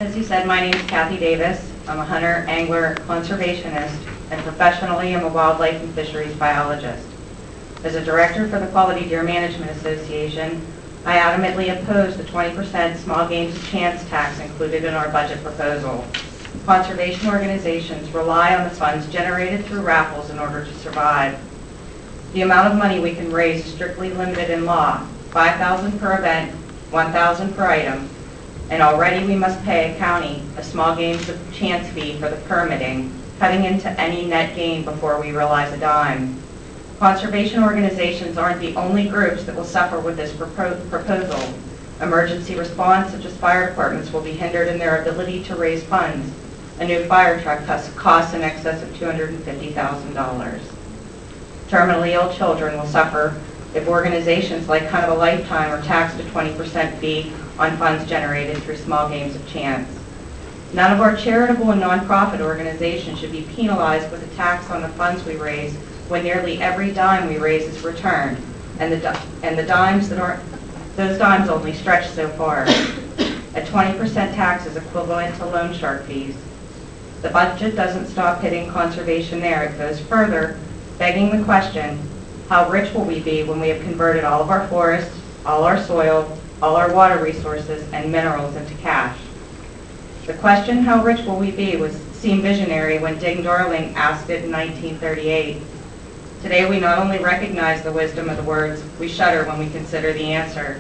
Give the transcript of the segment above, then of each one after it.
As you said, my name is Kathy Davis. I'm a hunter, angler, conservationist, and professionally I'm a wildlife and fisheries biologist. As a director for the Quality Deer Management Association, I adamantly oppose the 20% small games of chance tax included in our budget proposal. Conservation organizations rely on the funds generated through raffles in order to survive. The amount of money we can raise is strictly limited in law, $5,000 per event, $1,000 per item, and already we must pay a county a small games of chance fee for the permitting, cutting into any net gain before we realize a dime. Conservation organizations aren't the only groups that will suffer with this proposal. Emergency response, such as fire departments, will be hindered in their ability to raise funds. A new fire truck costs in excess of $250,000. Terminally ill children will suffer if organizations like Hunt of a Lifetime are taxed a 20% fee on funds generated through small games of chance. None of our charitable and nonprofit organizations should be penalized with a tax on the funds we raise when nearly every dime we raise is returned, and the dimes that aren't, those dimes only stretch so far. A 20% tax is equivalent to loan shark fees. The budget doesn't stop hitting conservation there. It goes further, begging the question, how rich will we be when we have converted all of our forests, all our soil, all our water resources and minerals into cash? The question, how rich will we be, seemed visionary when Ding Darling asked it in 1938. Today we not only recognize the wisdom of the words, we shudder when we consider the answer.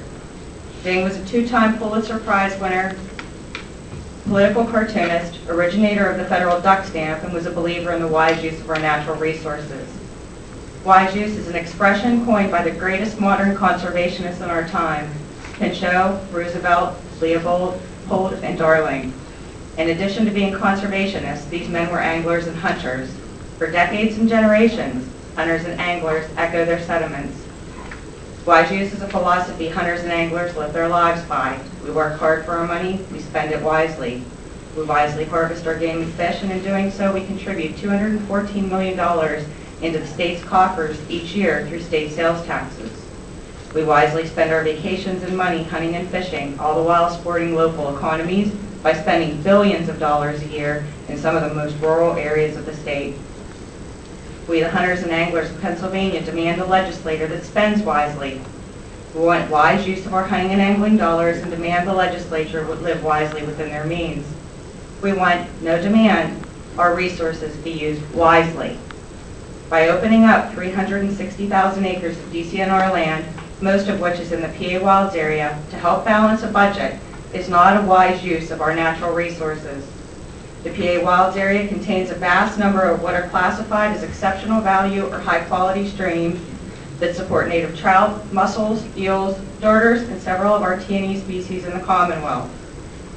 Ding was a two-time Pulitzer Prize winner, political cartoonist, originator of the federal duck stamp, and was a believer in the wise use of our natural resources. Wise use is an expression coined by the greatest modern conservationists in our time, Pinchot, Roosevelt, Leopold, and Darling. In addition to being conservationists, these men were anglers and hunters. For decades and generations, hunters and anglers echo their sentiments. Wise use is a philosophy hunters and anglers live their lives by. We work hard for our money, we spend it wisely. We wisely harvest our game and fish, and in doing so we contribute $214 million into the state's coffers each year through state sales taxes. We wisely spend our vacations and money hunting and fishing, all the while supporting local economies by spending billions of dollars a year in some of the most rural areas of the state. We, the hunters and anglers of Pennsylvania, demand a legislator that spends wisely. We want wise use of our hunting and angling dollars and demand the legislature would live wisely within their means. We want, no demand, our resources be used wisely. By opening up 360,000 acres of DCNR land, most of which is in the PA Wilds area, to help balance a budget is not a wise use of our natural resources. The PA Wilds area contains a vast number of what are classified as exceptional value or high quality streams that support native trout, mussels, eels, darters, and several of our T&E species in the Commonwealth.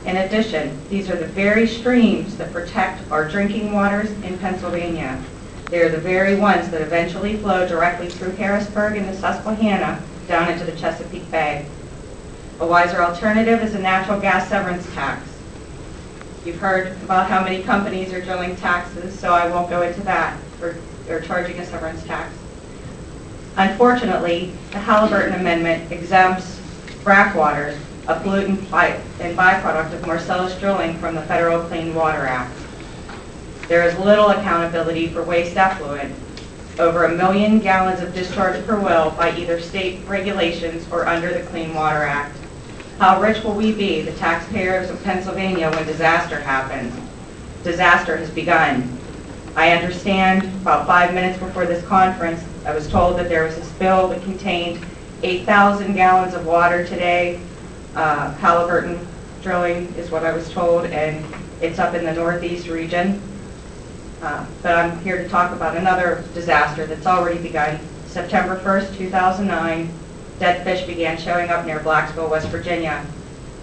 In addition, these are the very streams that protect our drinking waters in Pennsylvania. They are the very ones that eventually flow directly through Harrisburg and the Susquehanna down into the Chesapeake Bay. A wiser alternative is a natural gas severance tax. You've heard about how many companies are drilling taxes, so I won't go into that, or charging a severance tax. Unfortunately, the Halliburton Amendment exempts frack waters, a pollutant and byproduct of Marcellus drilling, from the Federal Clean Water Act. There is little accountability for waste effluent, over 1 million gallons of discharge per well by either state regulations or under the Clean Water Act. How rich will we be, the taxpayers of Pennsylvania, when disaster happens? Disaster has begun. I understand about 5 minutes before this conference, I was told that there was a spill that contained 8,000 gallons of water today. Halliburton drilling is what I was told, and it's up in the Northeast region. But I'm here to talk about another disaster that's already begun. September 1st, 2009, dead fish began showing up near Blacksville, West Virginia.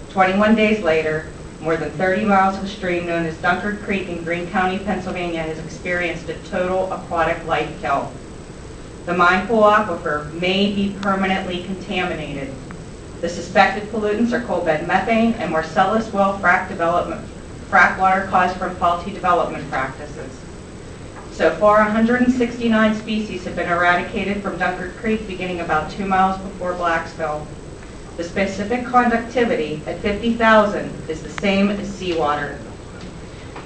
21 days later, more than 30 miles of a stream known as Dunkard Creek in Greene County, Pennsylvania, has experienced a total aquatic life kill. The mine pool aquifer may be permanently contaminated. The suspected pollutants are coal bed methane and Marcellus well frack water caused from faulty development practices. So far, 169 species have been eradicated from Dunkard Creek, beginning about 2 miles before Blacksville. The specific conductivity at 50,000 is the same as seawater.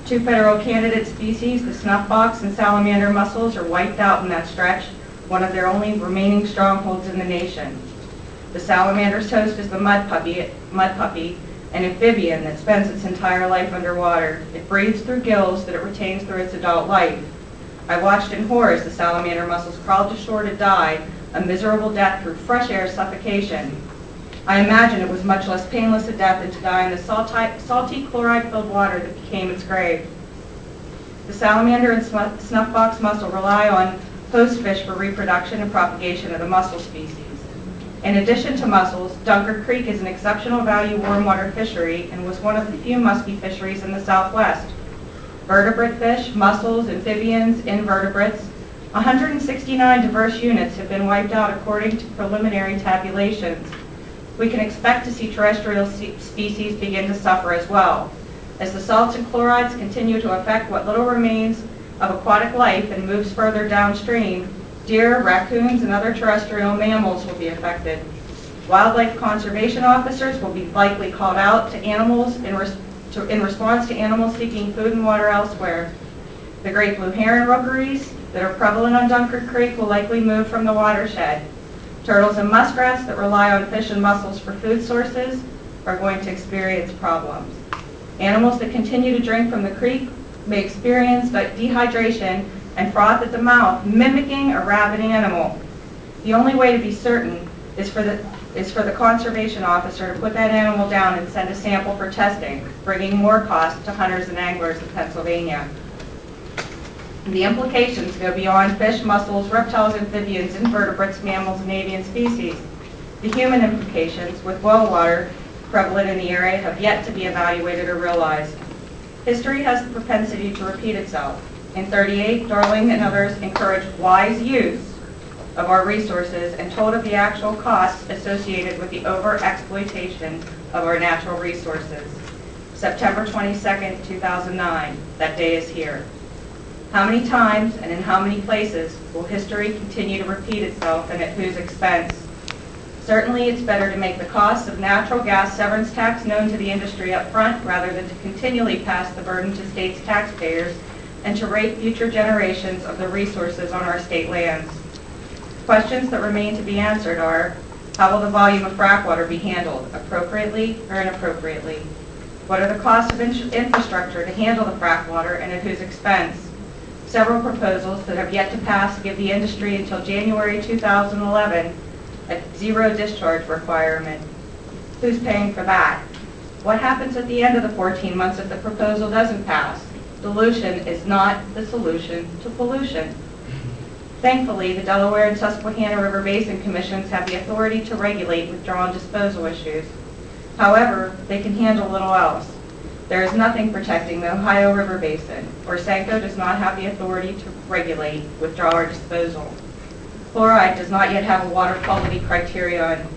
Two federal candidate species, the snuffbox and salamander mussels, are wiped out in that stretch, one of their only remaining strongholds in the nation. The salamander's host is the mud puppy, an amphibian that spends its entire life underwater. It breathes through gills that it retains through its adult life. I watched in horror as the salamander mussels crawled to shore to die, a miserable death through fresh air suffocation. I imagine it was much less painless a death than to die in the salty chloride-filled water that became its grave. The salamander and snuffbox mussel rely on host fish for reproduction and propagation of the mussel species. In addition to mussels, Dunkard Creek is an exceptional value warm water fishery and was one of the few musky fisheries in the Southwest. Vertebrate fish, mussels, amphibians, invertebrates, 169 diverse units have been wiped out according to preliminary tabulations. We can expect to see terrestrial species begin to suffer as well. As the salts and chlorides continue to affect what little remains of aquatic life and moves further downstream, deer, raccoons, and other terrestrial mammals will be affected. Wildlife conservation officers will be likely called out to animals in response to animals seeking food and water elsewhere. The great blue heron rookeries that are prevalent on Dunkard Creek will likely move from the watershed. Turtles and muskrats that rely on fish and mussels for food sources are going to experience problems. Animals that continue to drink from the creek may experience dehydration and froth at the mouth, mimicking a rabbit animal. The only way to be certain is for the conservation officer to put that animal down and send a sample for testing, bringing more cost to hunters and anglers in Pennsylvania. The implications go beyond fish, mussels, reptiles, amphibians, invertebrates, mammals, and avian species. The human implications, with well water prevalent in the area, have yet to be evaluated or realized. History has the propensity to repeat itself. In 38, Darling and others encouraged wise use of our resources and told of the actual costs associated with the over-exploitation of our natural resources. September 22nd, 2009, that day is here. How many times and in how many places will history continue to repeat itself and at whose expense? Certainly it's better to make the costs of natural gas severance tax known to the industry up front rather than to continually pass the burden to states' taxpayers and to rape future generations of the resources on our state lands. Questions that remain to be answered are, how will the volume of frack water be handled, appropriately or inappropriately? What are the costs of infrastructure to handle the frack water and at whose expense? Several proposals that have yet to pass give the industry until January 2011 a zero discharge requirement. Who's paying for that? What happens at the end of the 14 months if the proposal doesn't pass? Dilution is not the solution to pollution. Thankfully, the Delaware and Susquehanna River Basin Commissions have the authority to regulate withdrawal and disposal issues. However, they can handle little else. There is nothing protecting the Ohio River Basin, or Senko does not have the authority to regulate withdrawal or disposal. Fluoride does not yet have a water quality criterion.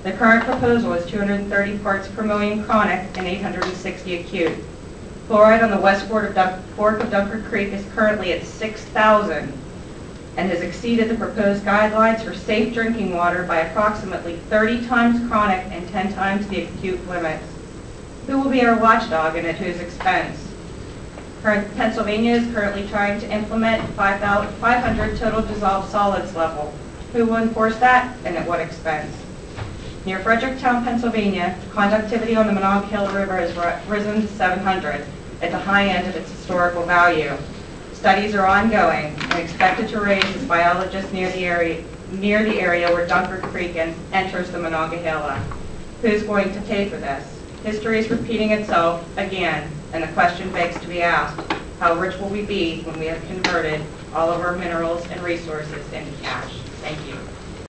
The current proposal is 230 parts per million chronic and 860 acute. Fluoride on the west fork of Dunkard Creek is currently at 6,000 and has exceeded the proposed guidelines for safe drinking water by approximately 30 times chronic and 10 times the acute limits. Who will be our watchdog and at whose expense? Pennsylvania is currently trying to implement 500 total dissolved solids level. Who will enforce that and at what expense? Near Fredericktown, Pennsylvania, conductivity on the Monongahela River has risen to 700 at the high end of its historical value. Studies are ongoing and expected to raise as biologists near the area where Dunkard Creek enters the Monongahela. Who's going to pay for this? History is repeating itself again, and the question begs to be asked, how rich will we be when we have converted all of our minerals and resources into cash? Thank you.